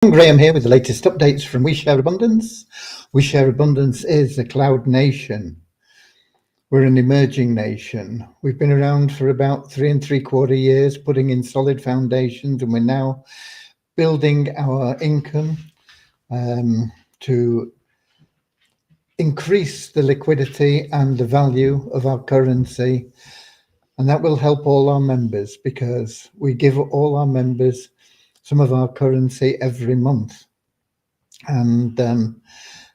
Graham here with the latest updates from We Share Abundance. We Share Abundance is a cloud nation. We're an emerging nation. We've been around for about 3 3/4 years, putting in solid foundations, and we're now building our income to increase the liquidity and the value of our currency. And that will help all our members because we give all our members some of our currency every month. And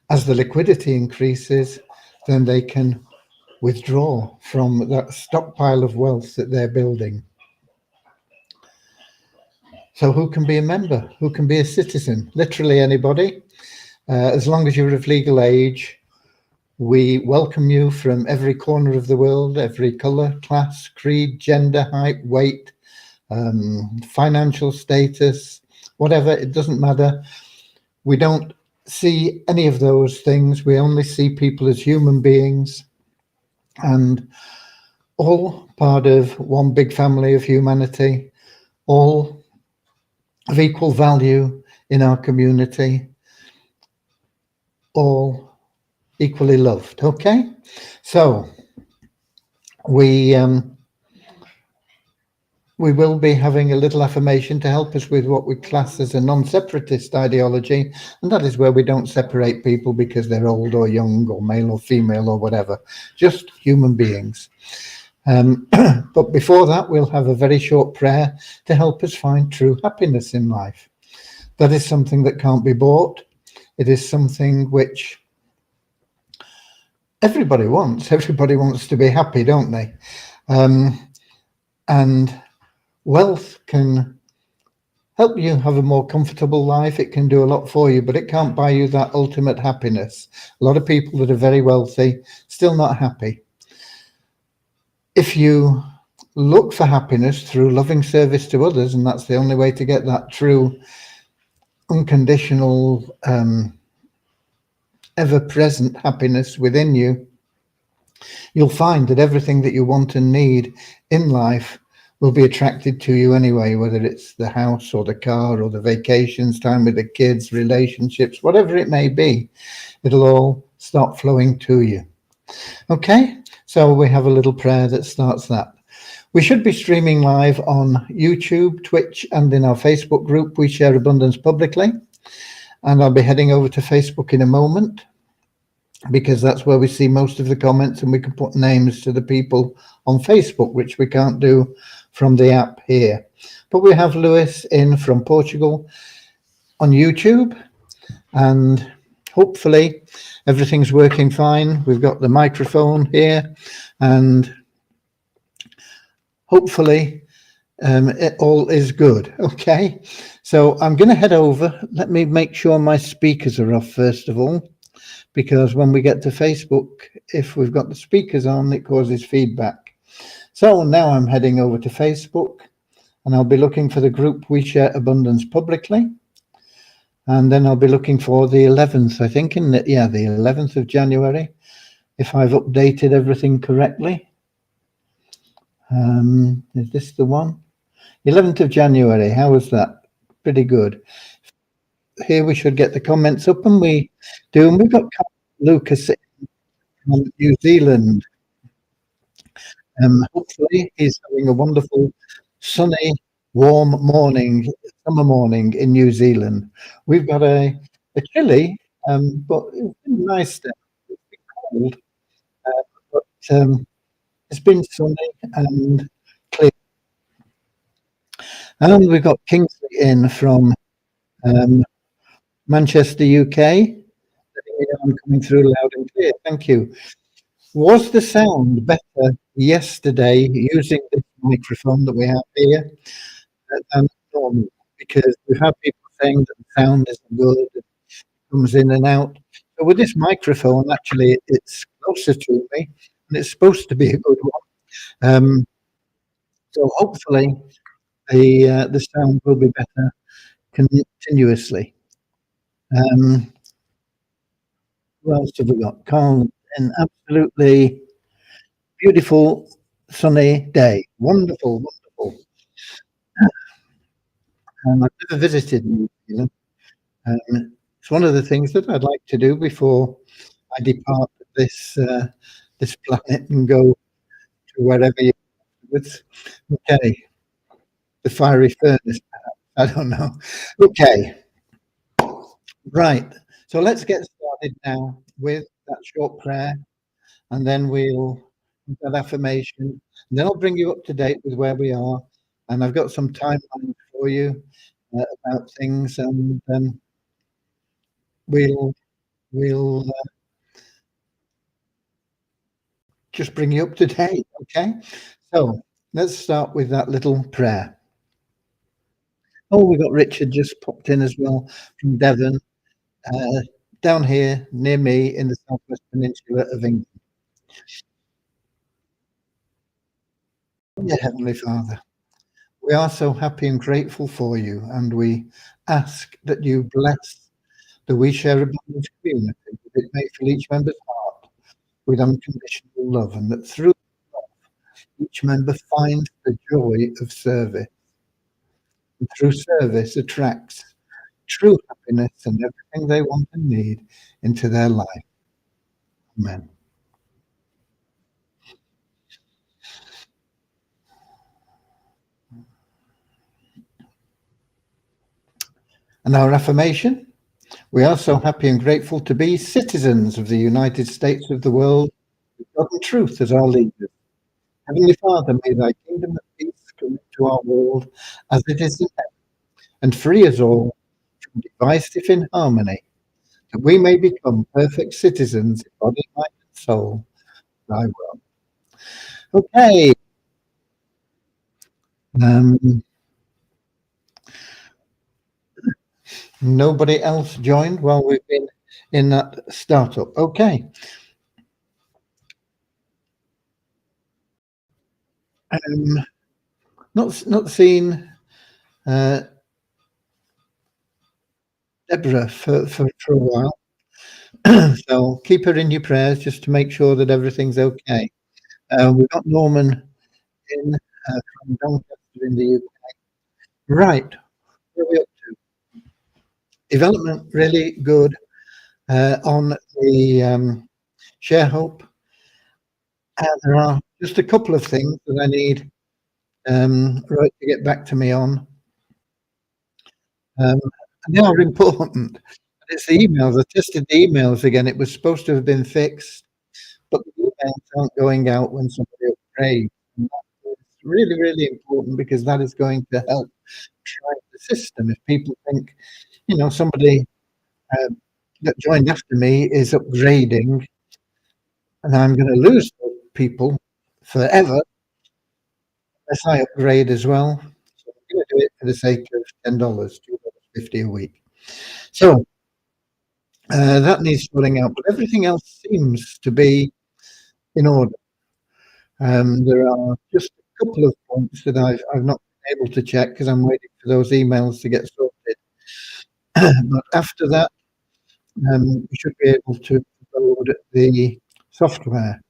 as the liquidity increases, then they can withdraw from that stockpile of wealth that they're building. So who can be a member? Who can be a citizen? Literally anybody. As long as you're of legal age, we welcome you from every corner of the world, every colour, class, creed, gender, height, weight, financial status, whatever, it doesn't matter. We don't see any of those things. We only see people as human beings and all part of one big family of humanity, all of equal value in our community, all equally loved. Okay, so we will be having a little affirmation to help us with what we class as a non-separatist ideology, and that is where we don't separate people because they're old or young or male or female or whatever, just human beings. But before that, we'll have a very short prayer to help us find true happiness in life. That is something that can't be bought. It is something which everybody wants. Everybody wants to be happy, don't they? And wealth can help you have a more comfortable life. It can do a lot for you, but it can't buy you that ultimate happiness. A lot of people that are very wealthy still not happy. If you look for happiness through loving service to others, and that's the only way to get that true, unconditional, ever-present happiness within you, you'll find that everything that you want and need in life will be attracted to you anyway, whether it's the house or the car or the vacations, time with the kids, relationships, whatever it may be, it'll all start flowing to you. Okay, so we have a little prayer that starts that. We should be streaming live on YouTube, Twitch, and in our Facebook group, We Share Abundance Publicly. And I'll be heading over to Facebook in a moment because that's where we see most of the comments and we can put names to the people on Facebook, which we can't do from the app here. But we have Lewis in from Portugal on YouTube, and hopefully everything's working fine. We've got the microphone here, and hopefully it all is good. Okay, so I'm going to head over. Let me make sure my speakers are off first of all, because when we get to Facebook, if we've got the speakers on, it causes feedback. So now I'm heading over to Facebook, and I'll be looking for the group We Share Abundance Publicly. And then I'll be looking for the 11th, I think, the 11th of January, if I've updated everything correctly. Is this the one? 11th of January, how was that? Pretty good. Here we should get the comments up, and we do. And we've got Lucas from New Zealand. Hopefully he's having a wonderful, sunny, warm morning, summer morning in New Zealand. We've got a chilly, but it's been nice there. It's been cold, but it's been sunny and clear. And we've got Kingsley in from Manchester, UK. I'm coming through loud and clear. Thank you. Was the sound better yesterday using this microphone that we have here than normal? Because we've had people saying that the sound isn't good, it comes in and out. So with this microphone, actually, it's closer to me, and it's supposed to be a good one. So hopefully the sound will be better continuously. Who else have we got? Carl, an absolutely beautiful sunny day. Wonderful, wonderful. I've never visited New Zealand. It's one of the things that I'd like to do before I depart this planet and go to wherever you with. Okay, the fiery furnace, perhaps. I don't know. Okay, right. So let's get started now with that short prayer, and then we'll do that affirmation. And then I'll bring you up to date with where we are, and I've got some timelines for you about things, and we'll just bring you up to date. Okay. So let's start with that little prayer. Oh, we got Richard just popped in as well from Devon, uh, down here near me in the southwest peninsula of England. Dear Heavenly Father, we are so happy and grateful for you, and we ask that you bless the We Share Abundance community, that it may fill each member's heart with unconditional love, and that through love, each member finds the joy of service, and through service attracts true happiness and everything they want and need into their life. Amen. And our affirmation: we are so happy and grateful to be citizens of the United States of the world, with God and truth as our leaders. Heavenly Father, may thy kingdom of peace come into our world as it is in heaven, and free us all from divisive inharmony, that we may become perfect citizens in body, mind, and soul. Thy will. Okay. Nobody else joined while we've been in that startup. Okay. Not seen Deborah for a while. So keep her in your prayers just to make sure that everything's okay. We've got Norman in from Doncaster in the UK. Right. Where are we up to? Development really good on the ShareHope. There are just a couple of things that I need Roy to get back to me on. And they are important. It's the emails. I tested the emails again. It was supposed to have been fixed, but the emails aren't going out when somebody upgrades. And that is really, really important, because that is going to help drive the system. If people think, somebody that joined after me is upgrading, and I'm going to lose those people forever unless I upgrade as well. So I'm going to do it for the sake of $10, $2.50 a week. So that needs sorting out, but everything else seems to be in order. There are just a couple of points that I've not been able to check because I'm waiting for those emails to get sorted. But after that, we should be able to load the software,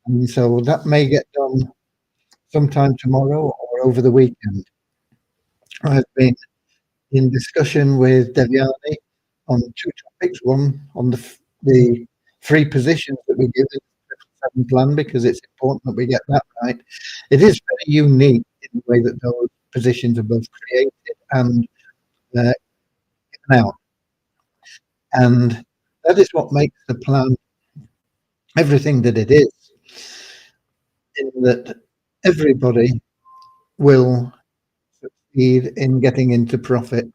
and so that may get done sometime tomorrow or over the weekend. I've been in discussion with Devyani on two topics. One on the free positions that we give in the 7 plan, because it's important that we get that right. It is very unique in the way that those positions are both created and given out. And that is what makes the plan everything that it is, in that everybody will succeed in getting into profit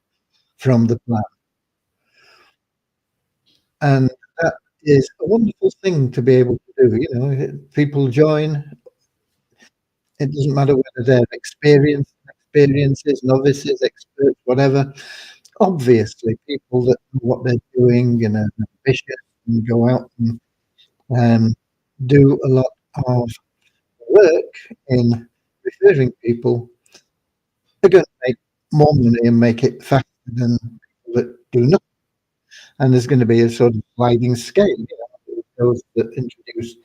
from the plan. And that is a wonderful thing to be able to do. People join. It doesn't matter whether they're experiences, novices, experts, whatever. Obviously, people that know what they're doing and are ambitious and go out and do a lot of work in referring people are going to make more money and make it faster than people that do nothing. And there's going to be a sort of sliding scale. Those that introduce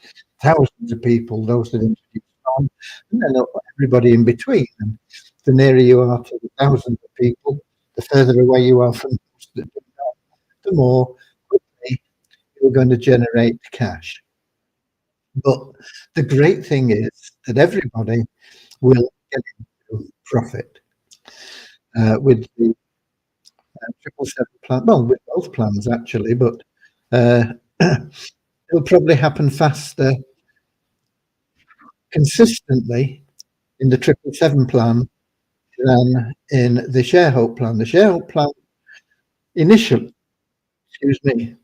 thousands of people, those that introduce none, and then everybody in between. And the nearer you are to the thousands of people, the further away you are from most that do not, the more quickly you're going to generate cash. But the great thing is that everybody will get into profit with the 777 plan. Well, with both plans actually, but uh, it'll probably happen faster consistently in the 777 plan than in the Sharehope plan. The Sharehope plan initially, excuse me,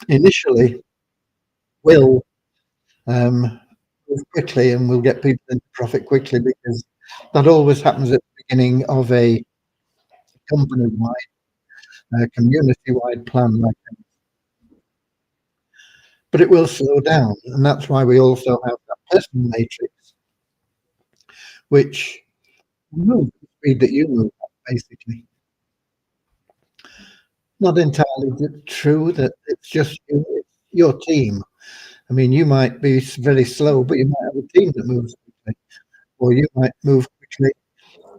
initially will move quickly and will get people into profit quickly, because that always happens at the beginning of a company-wide, community-wide plan like that. But it will slow down, and that's why we also have that personal matrix, which moves at the speed that you move at, basically. Not entirely true that it's just you, it's your team. I mean, you might be very slow, but you might have a team that moves quickly, or you might move quickly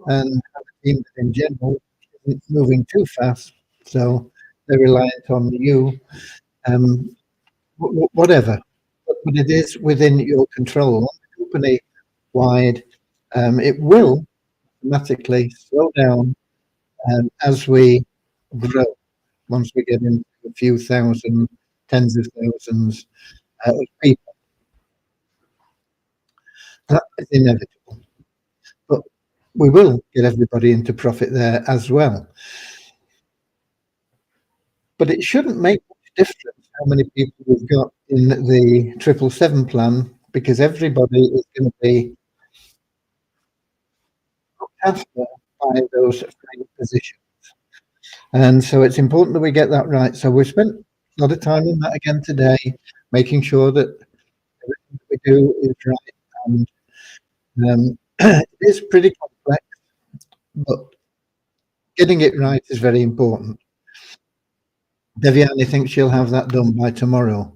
and have a team that in general isn't moving too fast, so they're reliant on you, whatever. But it is within your control, company wide. It will automatically slow down as we grow. Once we get into a few thousand, tens of thousands of people, that is inevitable. But we will get everybody into profit there as well. But it shouldn't make much difference how many people we've got in the 777 plan, because everybody is going to be looked after by those free positions. And so it's important that we get that right. So we've spent a lot of time on that again today, making sure that everything that we do is right. And it is pretty complex, but getting it right is very important. Deviani thinks she'll have that done by tomorrow.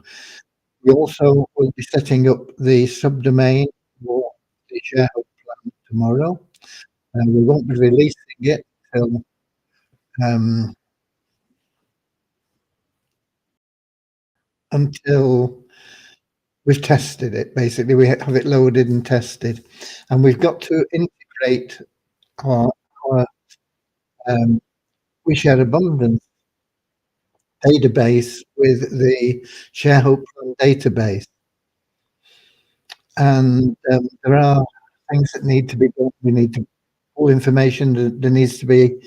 We also will be setting up the subdomain for the shareholder plan tomorrow, and we won't be releasing it till until we've tested it. Basically, we have it loaded and tested, and we've got to integrate our We Share Abundance database with the Sharehope Plan database. And there are things that need to be done. We need to pull information. There needs to be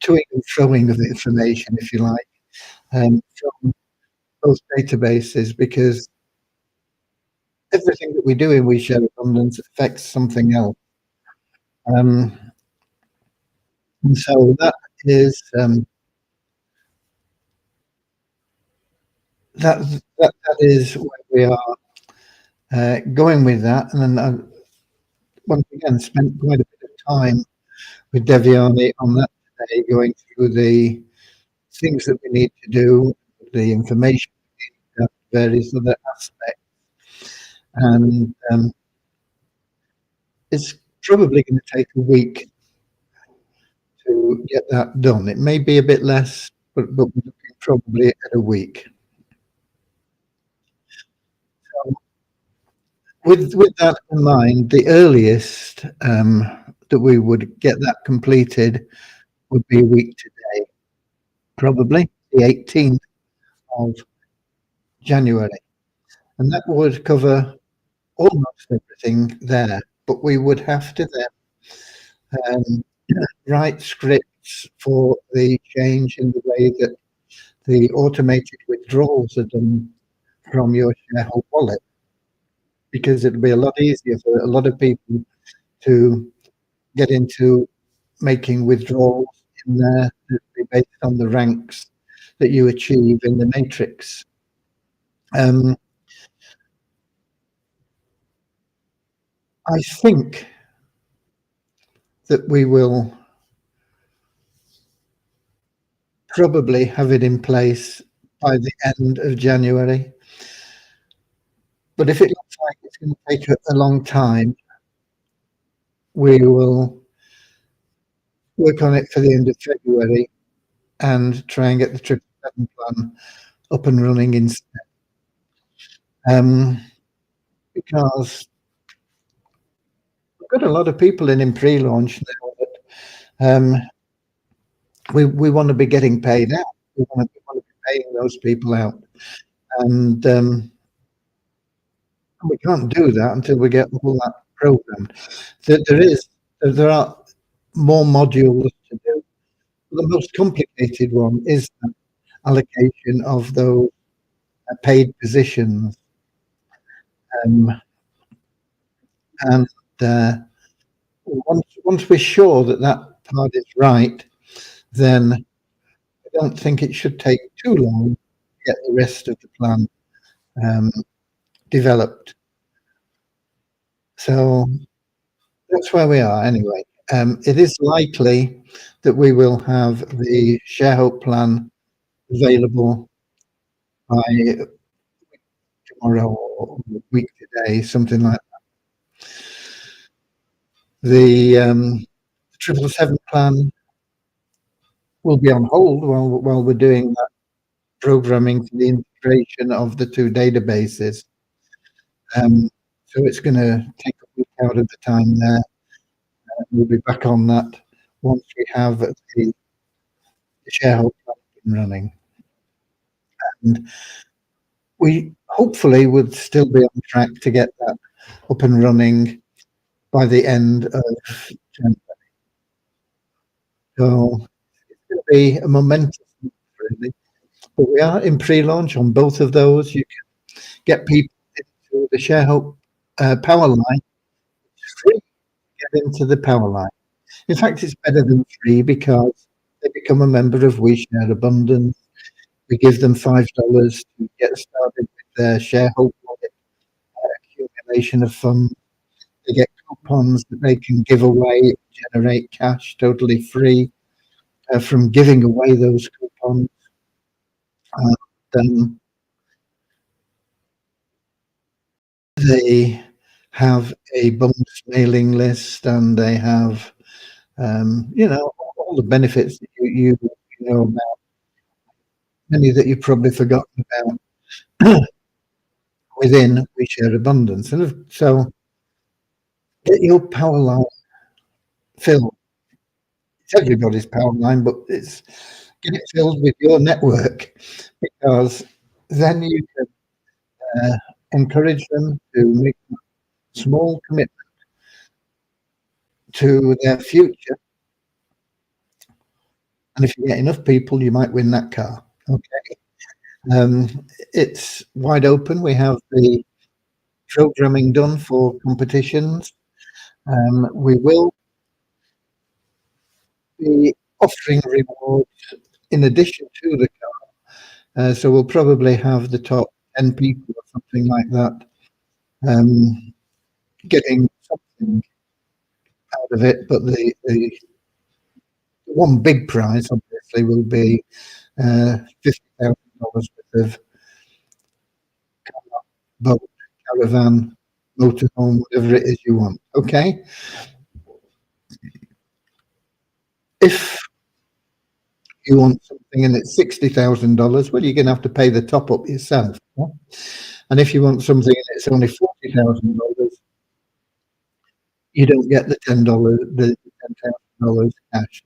toing and throwing of the information, if you like, from those databases, because everything that we do in We Share Abundance affects something else. And so that is that is where we are going with that. And then I once again spent quite a bit of time with Deviani on that today, going through the things that we need to do, the information, various other aspects, and it's probably going to take a week to get that done. It may be a bit less, but we're looking probably at a week. So with that in mind, the earliest that we would get that completed would be a week today, probably the 18th of January, and that would cover almost everything there. But we would have to then write scripts for the change in the way that the automated withdrawals are done from your Sharehope wallet, because it'll be a lot easier for a lot of people to get into making withdrawals in there based on the ranks that you achieve in the matrix. I think that we will probably have it in place by the end of January. But if it looks like it's going to take a long time, we will work on it for the end of February and try and get the 777 plan up and running instead. Because we've got a lot of people in pre-launch now that we want to be getting paid out. We want to be paying those people out, and we can't do that until we get all that programmed. There are more modules to do. The most complicated one is the allocation of those paid positions, and once we're sure that that part is right, then I don't think it should take too long to get the rest of the plan developed. So that's where we are anyway. It is likely that we will have the ShareHope plan available by tomorrow or a week today, something like that. The 777 plan will be on hold while we're doing that programming for the integration of the two databases. So it's going to take a week out of the time there. We'll be back on that once we have the ShareHope plan running. And we hopefully would still be on track to get that up and running by the end of January. So it's going to be a momentous month, really. But we are in pre-launch on both of those. You can get people into the ShareHope power line. It's free to get into the power line. In fact, it's better than free because they become a member of We Share Abundance. We give them $5 to get started with their ShareHope wallet accumulation of funds. They get coupons that they can give away, generate cash totally free from giving away those coupons. Then they have a bonus mailing list, and they have, all the benefits that you know about, many that you've probably forgotten about within We Share Abundance. And so get your power line filled. It's everybody's power line, but get it filled with your network, because then you can encourage them to make a small commitment to their future. And if you get enough people, you might win that car. Okay. It's wide open. We have the programming done for competitions. We will be offering rewards in addition to the car. So we'll probably have the top 10 people or something like that getting something out of it. But the one big prize, obviously, will be $50,000 worth of car, boat, caravan, motorhome, whatever it is you want. Okay. If you want something and it's $60,000, well, you're going to have to pay the top up yourself. Yeah? And if you want something and it's only $40,000, you don't get the $10 cash.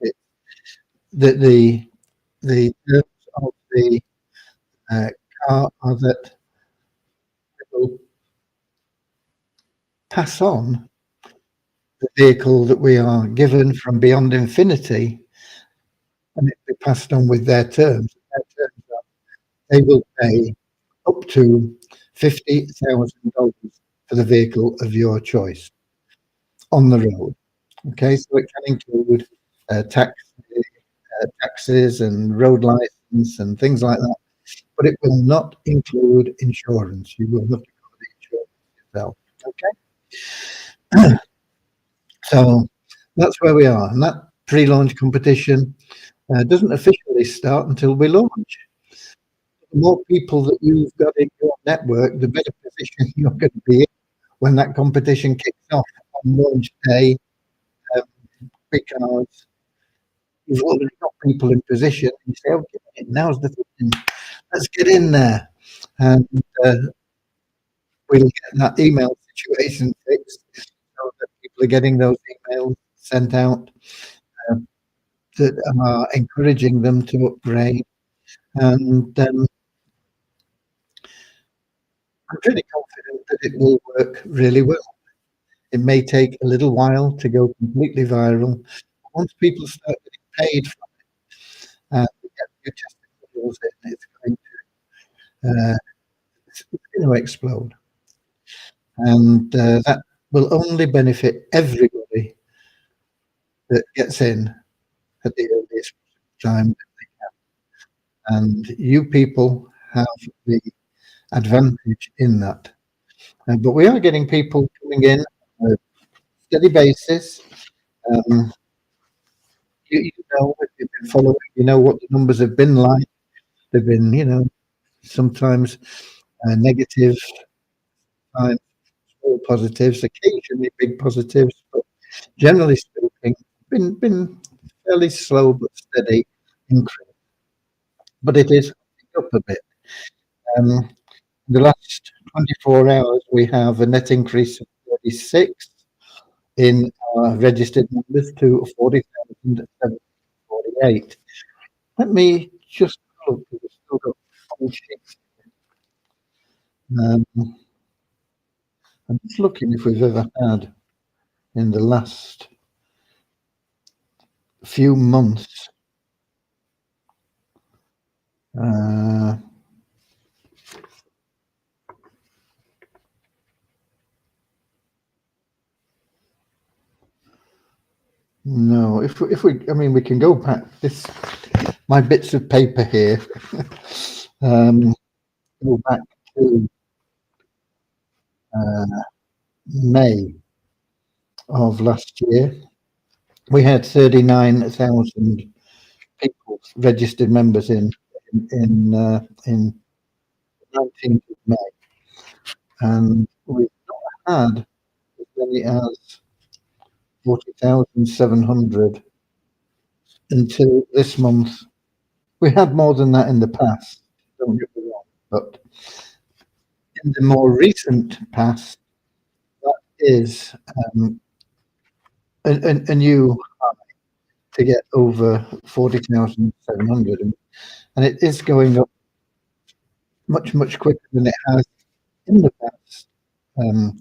The terms of the car are that it will pass on the vehicle that we are given from Beyond Infinity, and it will be passed on with their terms. Their terms are they will pay up to $50,000 for the vehicle of your choice on the road. Okay, so it can include taxes and road license and things like that, but it will not include insurance. You will have to cover the insurance yourself. Okay. So that's where we are, and that pre-launch competition doesn't officially start until we launch. The more people that you've got in your network, the better position you're going to be in when that competition kicks off on launch day, because you've already got people in position. You say, okay, now's the time. Let's get in there. And we'll get that email situation fixed so that people are getting those emails sent out uh, that are encouraging them to upgrade. And I'm pretty confident that it will work really well. It may take a little while to go completely viral. Once people start getting paid from it and we get new testimonials in, it's going to explode. And that will only benefit everybody that gets in at the earliest time that they can. And you people have the advantage in that. But we are getting people coming in on a steady basis. Um, you know, if you've been following, you know what the numbers have been like. They've been, sometimes negative, sometimes small positives, occasionally big positives, but generally speaking, been fairly slow but steady increase. But it is up a bit. Um, the last 24 hours, we have a net increase of 36 in our registered members to 40,748. Let me just look, we've still got old sheets. Um, I'm just looking if we've ever had in the last few months. No, I mean, we can go back. My bits of paper here, go back to May of last year. We had 39,000 people, registered members in 19th of May, and we've not had as many as 40,700 until this month. We had more than that in the past, don't get me wrong, but in the more recent past, that is a new high to get over 40,700, and it is going up much, much quicker than it has in the past,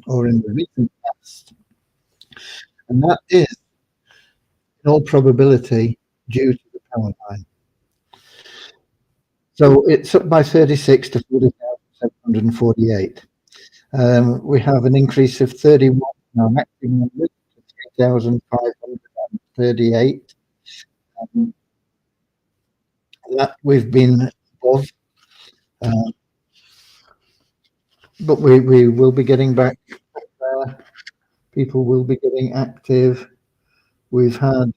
or in the recent past. And that is, in all probability, due to the power line. So it's up by 36 to 40,748. We have an increase of 31 in our active numbers to 3,538. That we've been above, but we will be getting back there. People will be getting active. We've had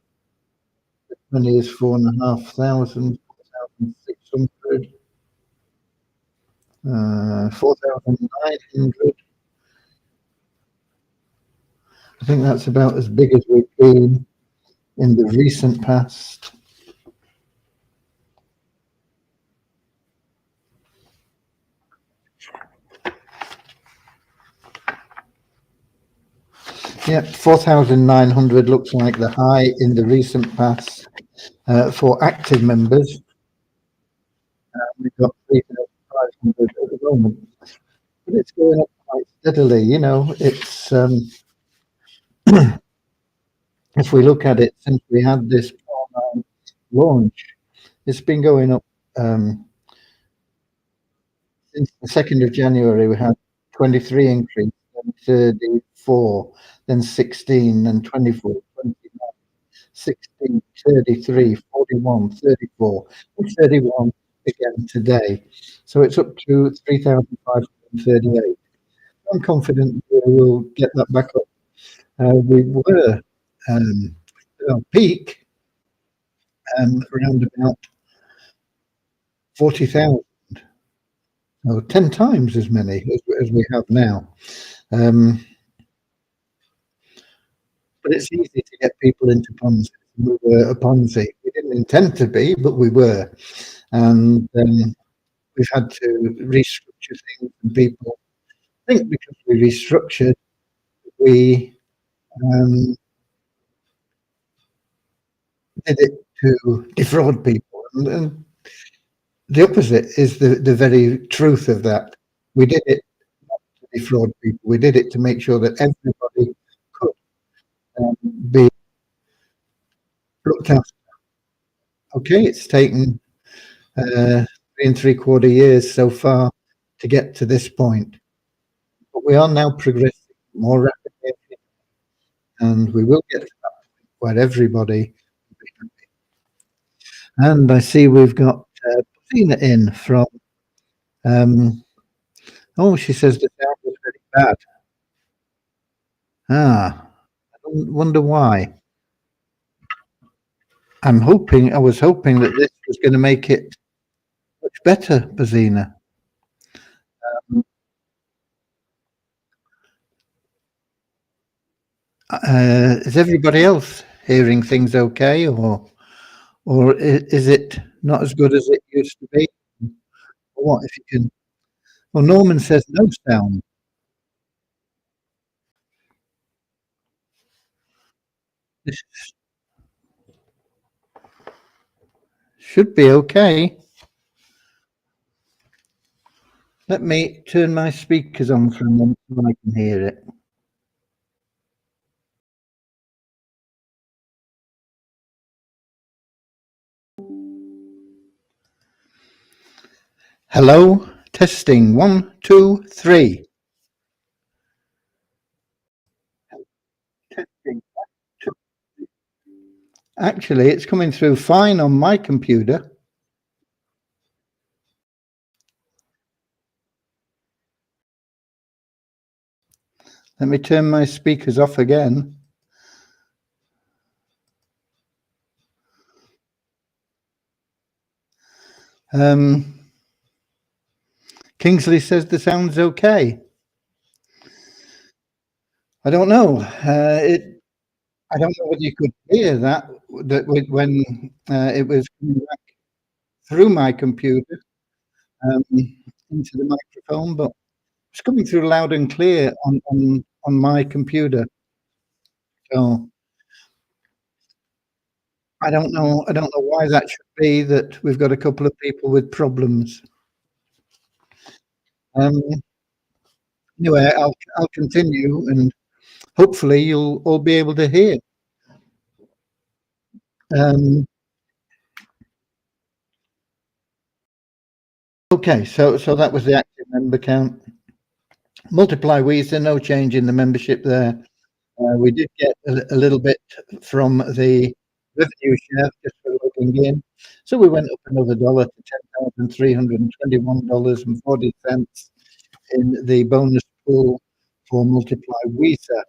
as many as 4,500, 4,600, 4,900. I think that's about as big as we've been in the recent past. Yep, 4,900 looks like the high in the recent past for active members. We've got 3,500 at the moment, but it's going up quite steadily. It's if we look at it since we had this launch, it's been going up. Since the 2nd of January, we had 23 increase, then 34, then 16, then 24, 29, 16, 33, 41, 34, and 31 again today. So it's up to 3,538. I'm confident we will get that back up. We were at our peak around about 40,000. 10 times as many as we have now. But it's easy to get people into Ponzi. We were a Ponzi. We didn't intend to be, but we were. And we've had to restructure things, and people think because we restructured, we did it to defraud people. And the opposite is the very truth of that. We did it not to defraud people. We did it to make sure that everybody could be looked after. Okay, it's taken 3 3/4 years so far to get to this point, but we are now progressing more rapidly, and we will get to that point where everybody will be happy. And I see we've got Tina in from. Oh, she says the sound was very bad. I wonder why. I was hoping that this was going to make it much better, Bazina. Is everybody else hearing things okay, or is it not as good as it used to be? Or what if you can? Well, Norman says no sound. This should be okay. Let me turn my speakers on for a moment so I can hear it. Hello, testing 1, 2, 3. Testing. Actually, it's coming through fine on my computer. Let me turn my speakers off again. Kingsley says the sound's okay. I don't know. I don't know whether you could hear that when it was coming back through my computer into the microphone, but it's coming through loud and clear on my computer. So I don't know why that should be, that we've got a couple of people with problems. Anyway, I'll continue, and hopefully you'll all be able to hear. Okay, so that was the active member count. Multiply Weezer, no change in the membership there. We did get a little bit from the revenue share just for logging in. So we went up another dollar to $10,321.40 in the bonus pool for Multiply Weezer.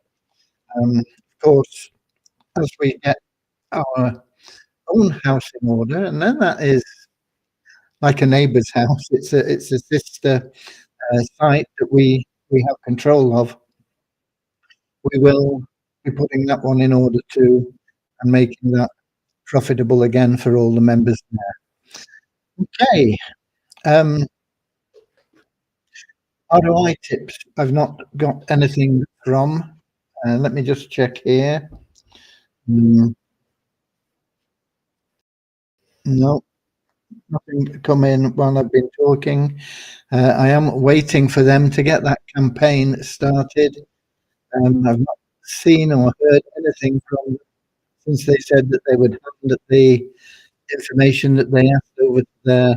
Of course, as we get our own house in order, and then that is like a neighbour's house. It's a sister site that we have control of. We will be putting that one in order too, and making that profitable again for all the members there. Okay. ROI tips. I've not got anything from. Let me just check here. No, nothing come in while I've been talking. I am waiting for them to get that campaign started. I've not seen or heard anything from them since they said that they would hand the information that they asked over to their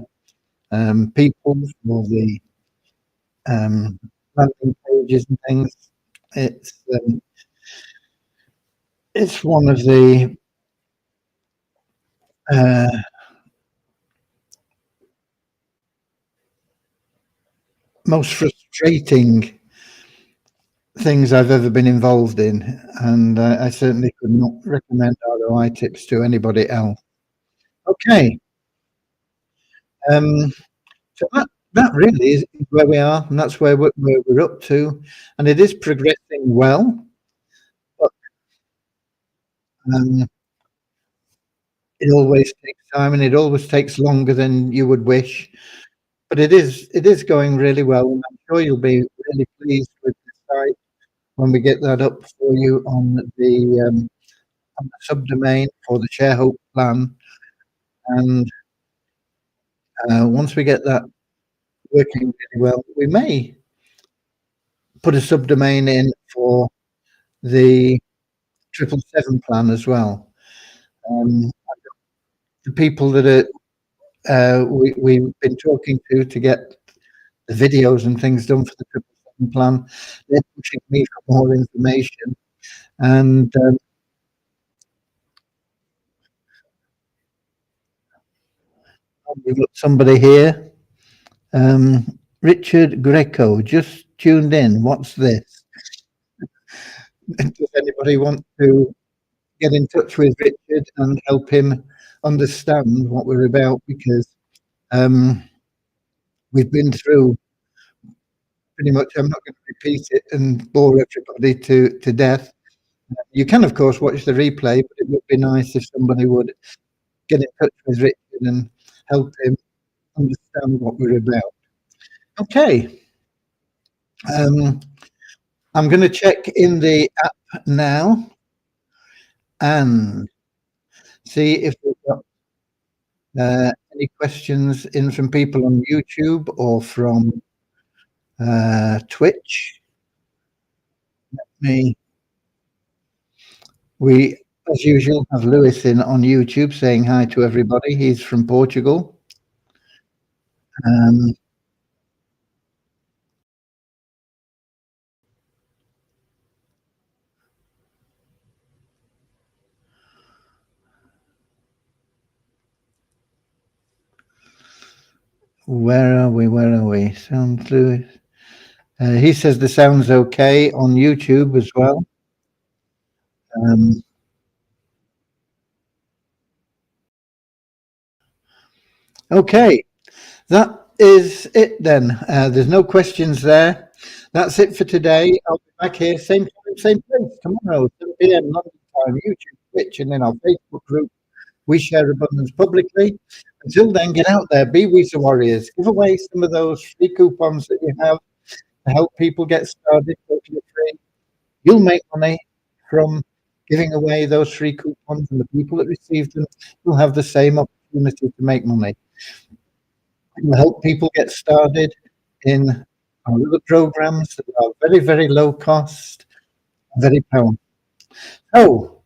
people for the landing pages and things. It's one of the most frustrating things I've ever been involved in, and I certainly could not recommend ROI tips to anybody else. Okay. So that really is where we are, and that's where we're up to, and it is progressing well. But It always takes time, and it always takes longer than you would wish, but it is going really well, and I'm sure you'll be really pleased with the site when we get that up for you on the subdomain for the Sharehope plan. And once we get that working really well, we may put a subdomain in for the 777 plan as well. The people that we've been talking to get the videos and things done for the 777 plan, they're pushing me for more information. And we've got somebody here, Richard Greco, just tuned in. What's this? Does anybody want to get in touch with Richard and help him understand what we're about? Because we've been through pretty much. I'm not going to repeat it and bore everybody to death. You can, of course, watch the replay, but it would be nice if somebody would get in touch with Richard and help him understand what we're about. Okay. I'm going to check in the app now and see if we've got any questions in from people on YouTube or from Twitch. We, as usual, have Lewis in on YouTube saying hi to everybody. He's from Portugal. Where are we? Sounds Lewis. He says the sound's okay on YouTube as well. Okay, that is it then. There's no questions there. That's it for today. I'll be back here, same time, same place tomorrow, 7 p.m. London time, YouTube, Twitch, and then our Facebook group. We share abundance publicly. Until then, get out there, be We the Warriors. Give away some of those free coupons that you have to help people get started totally free. You'll make money from giving away those free coupons, and the people that receive them will have the same opportunity to make money. It will help people get started in our other programs that are very, very low cost, very powerful. So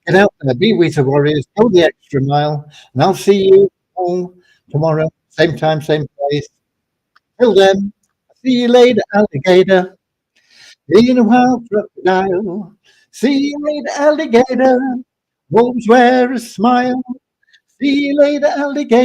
get out there, be We the Warriors, go the extra mile, and I'll see you all tomorrow, same time, same place. Till then, see you later, alligator. In a wild crocodile. See you later, alligator. Wolves wear a smile. See you later, alligator.